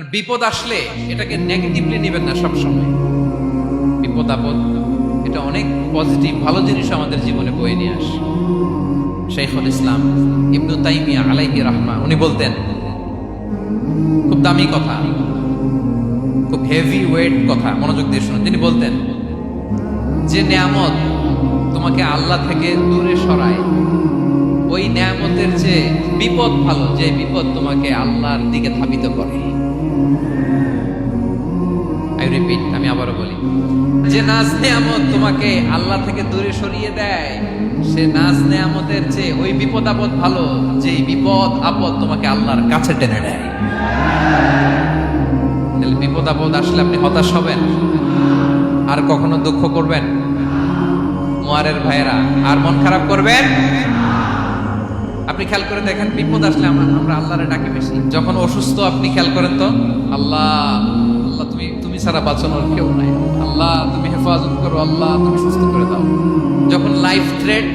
আর বিপদ আসলে এটাকে নেগেটিভলি নেবেন না সবসময়। বিপদ আপদ এটা অনেক পজিটিভ ভালো জিনিস আমাদের জীবনে বয়ে নিয়ে আসে। শাইখুল ইসলাম ইবনু তাইমিয়া আলাইহি রাহমা উনি বলতেন, খুব দামি কথা, খুব হেভি ওয়েট কথা, মনোযোগ দিয়ে শুনুন। তিনি বলতেন যে নেয়ামত তোমাকে আল্লাহ থেকে দূরে সরায়, ওই নেয়ামতের চেয়ে বিপদ ভালো, যে বিপদ তোমাকে আল্লাহর দিকে ধাবিত করে। আই রিপিট, আমি আবারও বলি, যে নাজ নেয়ামত তোমাকে আল্লাহ থেকে দূরে সরিয়ে দেয়, সে নাজ নেয়ামতের চেয়ে ওই বিপদ আপদ ভালো, যে বিপদ আপদ তোমাকে আল্লাহর কাছে টেনে নেয়। তাহলে বিপদ আপদ আসলে আপনি হতাশ হবেন, আর কখনো দুঃখ করবেন? মুয়ারের ভাইয়েরা, আর মন খারাপ করবেন? আপনি খেয়াল করে দেখেন, বিপদ আসলে আমরা আল্লাহরে ডাকি বেশি। যখন অসুস্থ আপনি খেয়াল করেন তো, আল্লাহ আল্লাহ তুমি ছাড়া বাঁচানোর কেউ নাই, আল্লাহ তুমি হেফাজত করো, আল্লাহ তুমি সুস্থ করে দাও। যখন লাইফ থ্রেট,